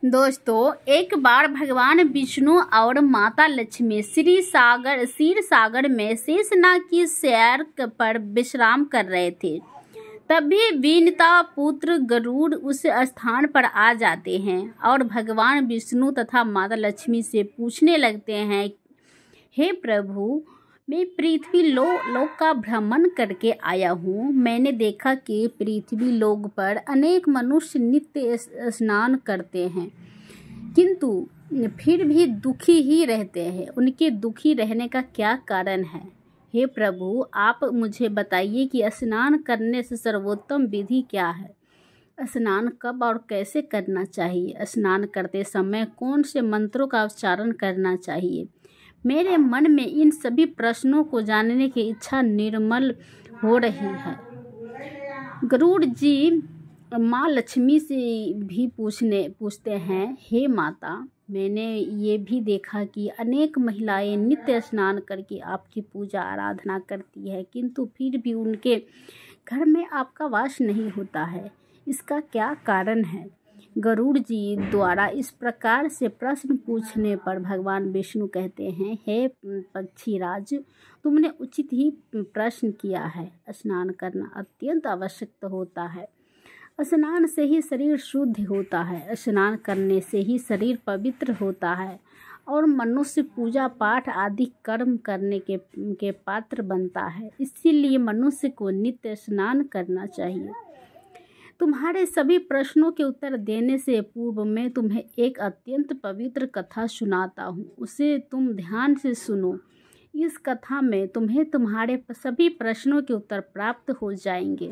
दोस्तों, एक बार भगवान विष्णु और माता लक्ष्मी क्षीर सागर में शेषनाग की सैर पर विश्राम कर रहे थे। तभी विनिता पुत्र गरुड़ उस स्थान पर आ जाते हैं और भगवान विष्णु तथा माता लक्ष्मी से पूछने लगते हैं, हे प्रभु, मैं पृथ्वी लोक का भ्रमण करके आया हूँ। मैंने देखा कि पृथ्वी लोक पर अनेक मनुष्य नित्य स्नान करते हैं, किंतु फिर भी दुखी ही रहते हैं। उनके दुखी रहने का क्या कारण है? हे प्रभु, आप मुझे बताइए कि स्नान करने से सर्वोत्तम विधि क्या है? स्नान कब और कैसे करना चाहिए? स्नान करते समय कौन से मंत्रों का उच्चारण करना चाहिए? मेरे मन में इन सभी प्रश्नों को जानने की इच्छा निर्मल हो रही है। गरुड़ जी माँ लक्ष्मी से भी पूछते हैं, हे माता, मैंने ये भी देखा कि अनेक महिलाएं नित्य स्नान करके आपकी पूजा आराधना करती है, किंतु फिर भी उनके घर में आपका वास नहीं होता है। इसका क्या कारण है? गरुड़ जी द्वारा इस प्रकार से प्रश्न पूछने पर भगवान विष्णु कहते हैं, हे पक्षीराज, तुमने उचित ही प्रश्न किया है। स्नान करना अत्यंत आवश्यक होता है। स्नान से ही शरीर शुद्ध होता है। स्नान करने से ही शरीर पवित्र होता है और मनुष्य पूजा पाठ आदि कर्म करने के पात्र बनता है। इसीलिए मनुष्य को नित्य स्नान करना चाहिए। तुम्हारे सभी प्रश्नों के उत्तर देने से पूर्व मैं तुम्हें एक अत्यंत पवित्र कथा सुनाता हूँ। उसे तुम ध्यान से सुनो। इस कथा में तुम्हें तुम्हारे सभी प्रश्नों के उत्तर प्राप्त हो जाएंगे।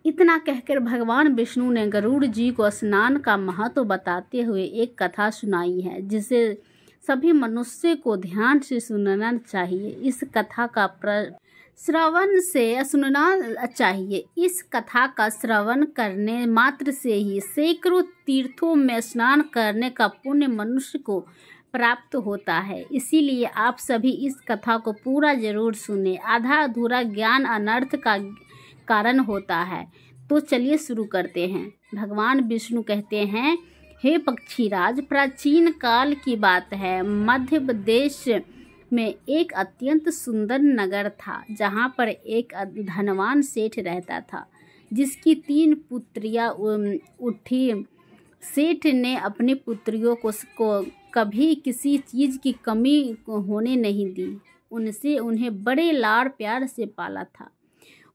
इतना कहकर भगवान विष्णु ने गरुड़ जी को स्नान का महत्व बताते हुए एक कथा सुनाई है, जिसे सभी मनुष्य को ध्यान से सुनना चाहिए। इस कथा का श्रवण से सुनना चाहिए। इस कथा का श्रवण करने मात्र से ही सैकड़ों तीर्थों में स्नान करने का पुण्य मनुष्य को प्राप्त होता है। इसीलिए आप सभी इस कथा को पूरा जरूर सुने। आधा अधूरा ज्ञान अनर्थ का कारण होता है। तो चलिए शुरू करते हैं। भगवान विष्णु कहते हैं, हे पक्षीराज, प्राचीन काल की बात है। मध्य प्रदेश में एक अत्यंत सुंदर नगर था, जहाँ पर एक धनवान सेठ रहता था, जिसकी 3 पुत्रियाँ उठी। सेठ ने अपनी पुत्रियों को कभी किसी चीज़ की कमी होने नहीं दी। उन्हें बड़े लाड़ प्यार से पाला था।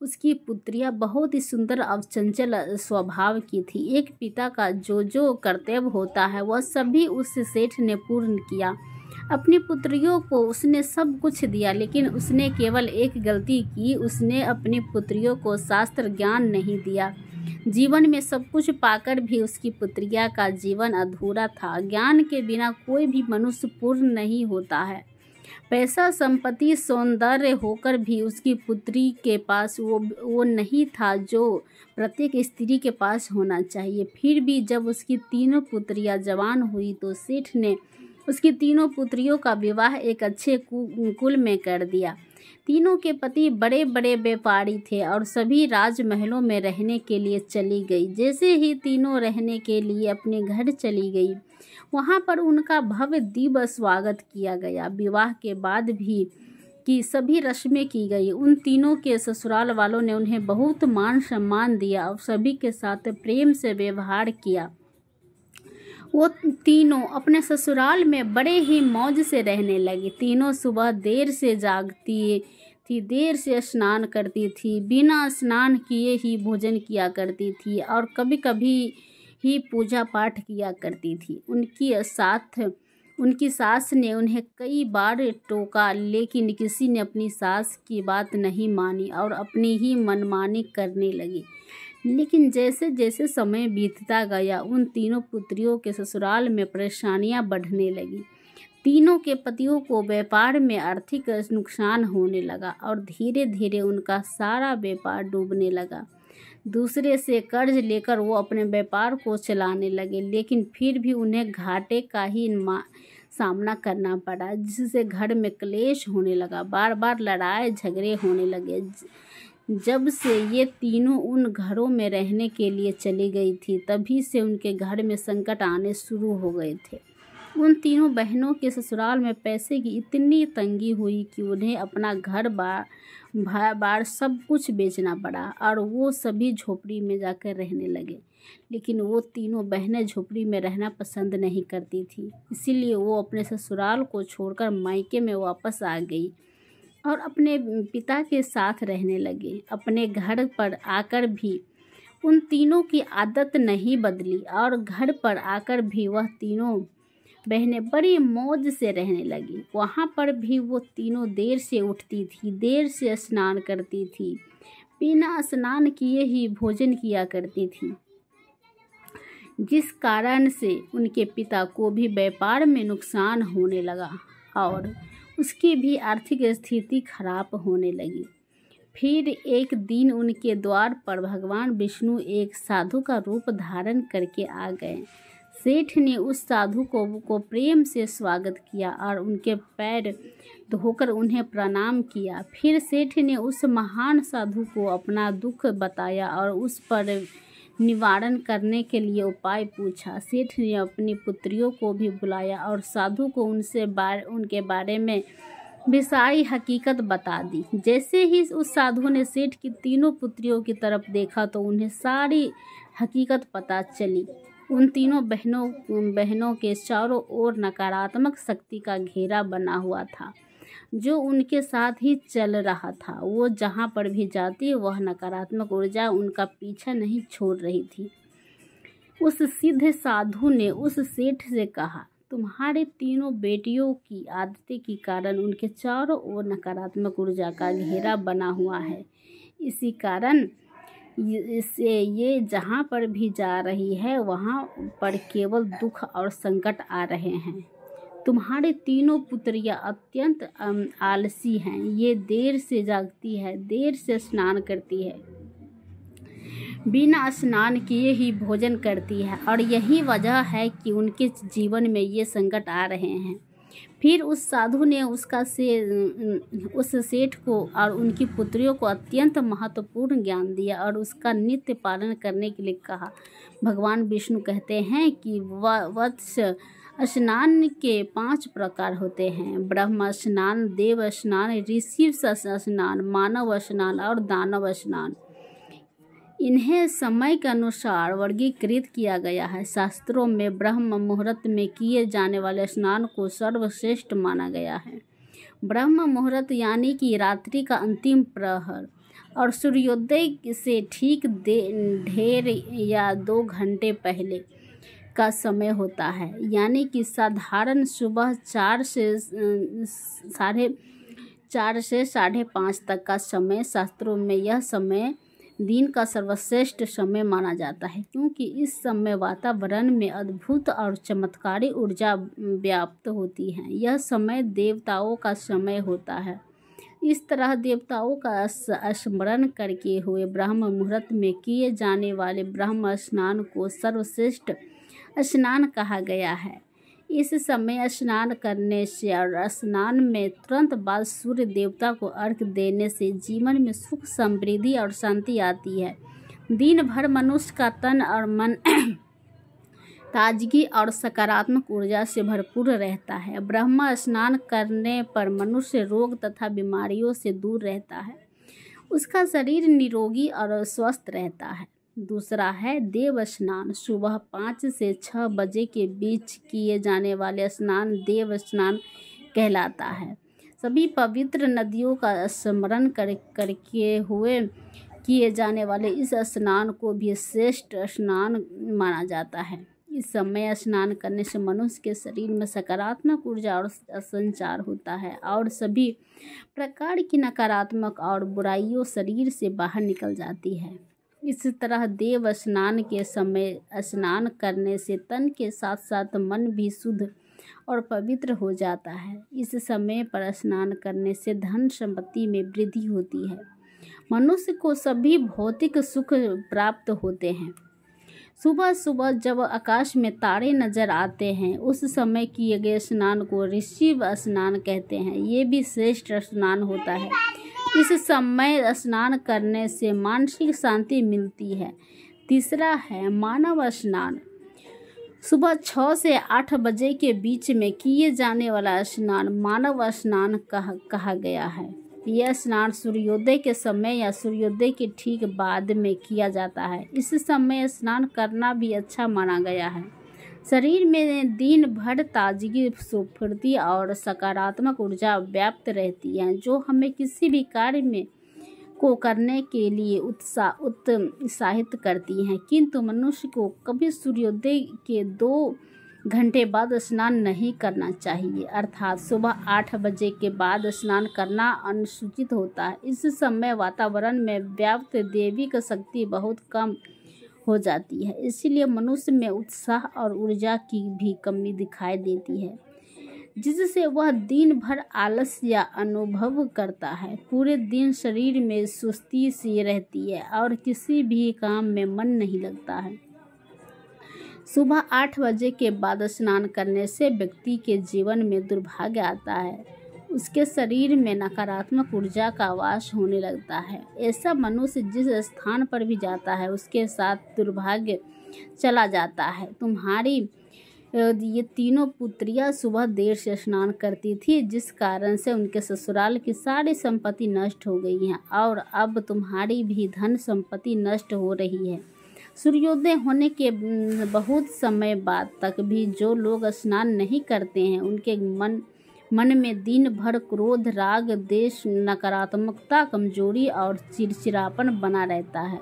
उसकी पुत्रियां बहुत ही सुंदर और चंचल स्वभाव की थी। एक पिता का जो कर्तव्य होता है वह सभी उस सेठ ने पूर्ण किया। अपनी पुत्रियों को उसने सब कुछ दिया, लेकिन उसने केवल एक गलती की। उसने अपनी पुत्रियों को शास्त्र ज्ञान नहीं दिया। जीवन में सब कुछ पाकर भी उसकी पुत्रिया का जीवन अधूरा था। ज्ञान के बिना कोई भी मनुष्य पूर्ण नहीं होता है। पैसा, संपत्ति, सौंदर्य होकर भी उसकी पुत्री के पास वो नहीं था जो प्रत्येक स्त्री के पास होना चाहिए। फिर भी जब उसकी 3 पुत्रियां जवान हुई तो सेठ ने उसकी 3 पुत्रियों का विवाह एक अच्छे कुल में कर दिया। तीनों के पति बड़े बड़े व्यापारी थे और सभी राजमहलों में रहने के लिए चली गई। जैसे ही तीनों रहने के लिए अपने घर चली गई, वहाँ पर उनका भव्य दिव्य स्वागत किया गया। विवाह के बाद भी की सभी रस्में की गई। उन तीनों के ससुराल वालों ने उन्हें बहुत मान सम्मान दिया और सभी के साथ प्रेम से व्यवहार किया। वो तीनों अपने ससुराल में बड़े ही मौज से रहने लगी। तीनों सुबह देर से जागती थी, देर से स्नान करती थी, बिना स्नान किए ही भोजन किया करती थी और कभी कभी ही पूजा पाठ किया करती थी। उनकी सास ने उन्हें कई बार टोका, लेकिन किसी ने अपनी सास की बात नहीं मानी और अपनी ही मनमानी करने लगी। लेकिन जैसे जैसे समय बीतता गया, उन तीनों पुत्रियों के ससुराल में परेशानियां बढ़ने लगी। तीनों के पतियों को व्यापार में आर्थिक नुकसान होने लगा और धीरे धीरे उनका सारा व्यापार डूबने लगा। दूसरे से कर्ज लेकर वो अपने व्यापार को चलाने लगे, लेकिन फिर भी उन्हें घाटे का ही सामना करना पड़ा, जिससे घर में क्लेश होने लगा। बार बार लड़ाई झगड़े होने लगे। जब से ये तीनों उन घरों में रहने के लिए चली गई थी, तभी से उनके घर में संकट आने शुरू हो गए थे। उन तीनों बहनों के ससुराल में पैसे की इतनी तंगी हुई कि उन्हें अपना घर बार सब कुछ बेचना पड़ा और वो सभी झोपड़ी में जाकर रहने लगे। लेकिन वो तीनों बहनें झोपड़ी में रहना पसंद नहीं करती थी, इसीलिए वो अपने ससुराल को छोड़कर मायके में वापस आ गई और अपने पिता के साथ रहने लगे। अपने घर पर आकर भी उन तीनों की आदत नहीं बदली और घर पर आकर भी वह तीनों बहनें बड़ी मौज से रहने लगी। वहाँ पर भी वो तीनों देर से उठती थी, देर से स्नान करती थी, बिना स्नान किए ही भोजन किया करती थी, जिस कारण से उनके पिता को भी व्यापार में नुकसान होने लगा और उसकी भी आर्थिक स्थिति खराब होने लगी। फिर एक दिन उनके द्वार पर भगवान विष्णु एक साधु का रूप धारण करके आ गए। सेठ ने उस साधु को प्रेम से स्वागत किया और उनके पैर धोकर उन्हें प्रणाम किया। फिर सेठ ने उस महान साधु को अपना दुख बताया और उस पर निवारण करने के लिए उपाय पूछा। सेठ ने अपनी पुत्रियों को भी बुलाया और साधु को उनके बारे में भी सारी हकीकत बता दी। जैसे ही उस साधु ने सेठ की तीनों पुत्रियों की तरफ देखा तो उन्हें सारी हकीकत पता चली। उन तीनों बहनों के चारों ओर नकारात्मक शक्ति का घेरा बना हुआ था, जो उनके साथ ही चल रहा था। वो जहाँ पर भी जाती वह नकारात्मक ऊर्जा उनका पीछा नहीं छोड़ रही थी। उस सिद्ध साधु ने उस सेठ से कहा, तुम्हारे तीनों बेटियों की आदतें के कारण उनके चारों ओर नकारात्मक ऊर्जा का घेरा बना हुआ है। इसी कारण इससे ये जहाँ पर भी जा रही है वहाँ पर केवल दुख और संकट आ रहे हैं। तुम्हारे तीनों पुत्रियाँ अत्यंत आलसी हैं। ये देर से जागती है, देर से स्नान करती है, बिना स्नान किए ही भोजन करती है और यही वजह है कि उनके जीवन में ये संकट आ रहे हैं। फिर उस साधु ने उस सेठ को और उनकी पुत्रियों को अत्यंत महत्वपूर्ण ज्ञान दिया और उसका नित्य पालन करने के लिए कहा। भगवान विष्णु कहते हैं कि वत्स स्नान के 5 प्रकार होते हैं: ब्रह्म स्नान, देव स्नान, ऋषि स्नान, मानव स्नान और दानव स्नान। इन्हें समय के अनुसार वर्गीकृत किया गया है। शास्त्रों में ब्रह्म मुहूर्त में किए जाने वाले स्नान को सर्वश्रेष्ठ माना गया है। ब्रह्म मुहूर्त यानी कि रात्रि का अंतिम प्रहर और सूर्योदय से ठीक 1.5 या 2 घंटे पहले का समय होता है, यानी कि साधारण सुबह 4 से 5:30 तक का समय। शास्त्रों में यह समय दिन का सर्वश्रेष्ठ समय माना जाता है, क्योंकि इस समय वातावरण में अद्भुत और चमत्कारी ऊर्जा व्याप्त होती है। यह समय देवताओं का समय होता है। इस तरह देवताओं का स्मरण करके हुए ब्रह्म मुहूर्त में किए जाने वाले ब्रह्म स्नान को सर्वश्रेष्ठ स्नान कहा गया है। इस समय स्नान करने से और स्नान में तुरंत बाद सूर्य देवता को अर्घ्य देने से जीवन में सुख, समृद्धि और शांति आती है। दिन भर मनुष्य का तन और मन ताजगी और सकारात्मक ऊर्जा से भरपूर रहता है। ब्रह्म स्नान करने पर मनुष्य रोग तथा बीमारियों से दूर रहता है। उसका शरीर निरोगी और स्वस्थ रहता है। दूसरा है देव स्नान। सुबह 5 से 6 बजे के बीच किए जाने वाले स्नान देव स्नान कहलाता है। सभी पवित्र नदियों का स्मरण करके हुए किए जाने वाले इस स्नान को भी श्रेष्ठ स्नान माना जाता है। इस समय स्नान करने से मनुष्य के शरीर में सकारात्मक ऊर्जा और संचार होता है और सभी प्रकार की नकारात्मक और बुराइयों शरीर से बाहर निकल जाती है। इस तरह देव स्नान के समय स्नान करने से तन के साथ साथ मन भी शुद्ध और पवित्र हो जाता है। इस समय पर स्नान करने से धन संपत्ति में वृद्धि होती है। मनुष्य को सभी भौतिक सुख प्राप्त होते हैं। सुबह सुबह जब आकाश में तारे नजर आते हैं, उस समय किए गए स्नान को ऋषि स्नान कहते हैं। ये भी श्रेष्ठ स्नान होता है। इस समय स्नान करने से मानसिक शांति मिलती है। तीसरा है मानव स्नान। सुबह 6 से 8 बजे के बीच में किए जाने वाला स्नान मानव स्नान कहा गया है। यह स्नान सूर्योदय के समय या सूर्योदय के ठीक बाद में किया जाता है। इस समय स्नान करना भी अच्छा माना गया है। शरीर में दिन भर ताजगी, स्फूर्ति और सकारात्मक ऊर्जा व्याप्त रहती है, जो हमें किसी भी कार्य को करने के लिए उत्साहित करती हैं। किंतु मनुष्य को कभी सूर्योदय के 2 घंटे बाद स्नान नहीं करना चाहिए, अर्थात सुबह 8 बजे के बाद स्नान करना अनुचित होता है। इस समय वातावरण में व्याप्त दैविक शक्ति बहुत कम हो जाती है, इसलिए मनुष्य में उत्साह और ऊर्जा की भी कमी दिखाई देती है, जिससे वह दिन भर आलस या अनुभव करता है। पूरे दिन शरीर में सुस्ती सी रहती है और किसी भी काम में मन नहीं लगता है। सुबह 8 बजे के बाद स्नान करने से व्यक्ति के जीवन में दुर्भाग्य आता है, उसके शरीर में नकारात्मक ऊर्जा का वास होने लगता है। ऐसा मनुष्य जिस स्थान पर भी जाता है उसके साथ दुर्भाग्य चला जाता है। तुम्हारी ये तीनों पुत्रियां सुबह देर से स्नान करती थी, जिस कारण से उनके ससुराल की सारी संपत्ति नष्ट हो गई है और अब तुम्हारी भी धन संपत्ति नष्ट हो रही है। सूर्योदय होने के बहुत समय बाद तक भी जो लोग स्नान नहीं करते हैं उनके मन में दिन भर क्रोध, राग, द्वेष, नकारात्मकता, कमजोरी और चिड़चिड़ापन बना रहता है,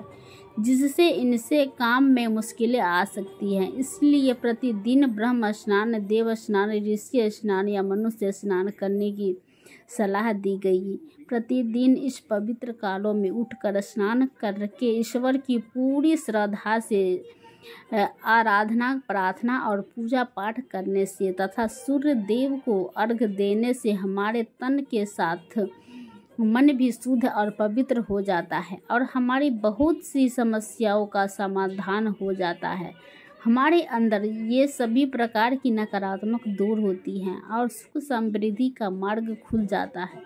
जिससे इनसे काम में मुश्किलें आ सकती हैं। इसलिए प्रतिदिन ब्रह्म स्नान, देव स्नान, ऋषि स्नान या मनुष्य स्नान करने की सलाह दी गई। प्रतिदिन इस पवित्र कालों में उठकर स्नान करके ईश्वर की पूरी श्रद्धा से आराधना, प्रार्थना और पूजा पाठ करने से तथा सूर्य देव को अर्घ्य देने से हमारे तन के साथ मन भी शुद्ध और पवित्र हो जाता है और हमारी बहुत सी समस्याओं का समाधान हो जाता है। हमारे अंदर ये सभी प्रकार की नकारात्मक दूर होती हैं और सुख समृद्धि का मार्ग खुल जाता है।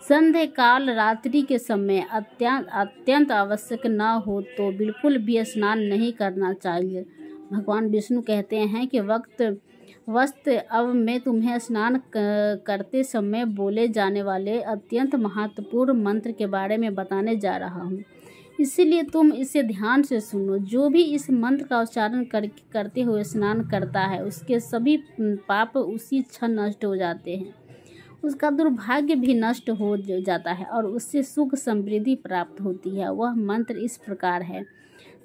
संध्या काल, रात्रि के समय अत्यंत आवश्यक न हो तो बिल्कुल भी स्नान नहीं करना चाहिए। भगवान विष्णु कहते हैं कि अब मैं तुम्हें स्नान करते समय बोले जाने वाले अत्यंत महत्वपूर्ण मंत्र के बारे में बताने जा रहा हूँ, इसलिए तुम इसे ध्यान से सुनो। जो भी इस मंत्र का उच्चारण करते हुए स्नान करता है उसके सभी पाप उसी क्षण नष्ट हो जाते हैं, उसका दुर्भाग्य भी नष्ट हो जाता है और उससे सुख समृद्धि प्राप्त होती है। वह मंत्र इस प्रकार है: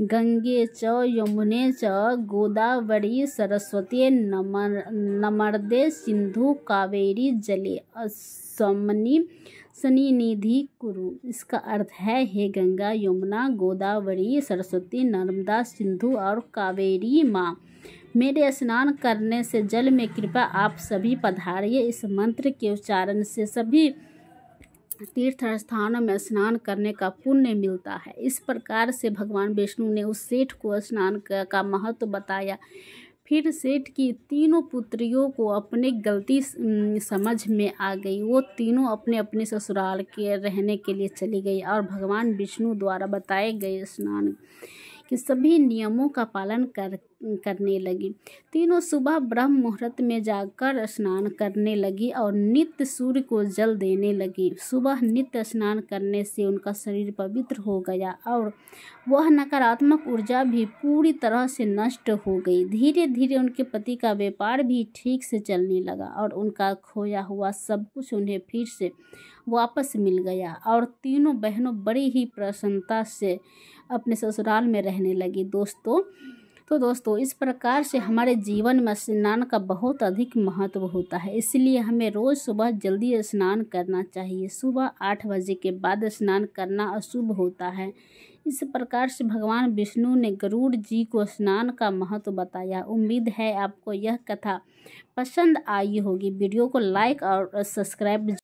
गंगे च यमुने च गोदावरी सरस्वती नर्मदे सिंधु कावेरी जले अस्मिन् सन्निधि कुरु। इसका अर्थ है, हे गंगा, यमुना, गोदावरी, सरस्वती, नर्मदा, सिंधु और कावेरी माँ, मेरे स्नान करने से जल में कृपा आप सभी पधारिए। इस मंत्र के उच्चारण से सभी तीर्थ स्थानों में स्नान करने का पुण्य मिलता है। इस प्रकार से भगवान विष्णु ने उस सेठ को स्नान का महत्व बताया। फिर सेठ की तीनों पुत्रियों को अपनी गलती समझ में आ गई। वो तीनों अपने अपने ससुराल के रहने के लिए चली गई और भगवान विष्णु द्वारा बताए गए स्नान के सभी नियमों का पालन करने लगी। तीनों सुबह ब्रह्म मुहूर्त में जाकर स्नान करने लगी और नित्य सूर्य को जल देने लगी। सुबह नित्य स्नान करने से उनका शरीर पवित्र हो गया और वह नकारात्मक ऊर्जा भी पूरी तरह से नष्ट हो गई। धीरे धीरे उनके पति का व्यापार भी ठीक से चलने लगा और उनका खोया हुआ सब कुछ उन्हें फिर से वापस मिल गया और तीनों बहनों बड़ी ही प्रसन्नता से अपने ससुराल में रहने लगी। दोस्तों इस प्रकार से हमारे जीवन में स्नान का बहुत अधिक महत्व होता है, इसलिए हमें रोज़ सुबह जल्दी स्नान करना चाहिए। सुबह 8 बजे के बाद स्नान करना अशुभ होता है। इस प्रकार से भगवान विष्णु ने गरुड़ जी को स्नान का महत्व बताया। उम्मीद है आपको यह कथा पसंद आई होगी। वीडियो को लाइक और सब्सक्राइब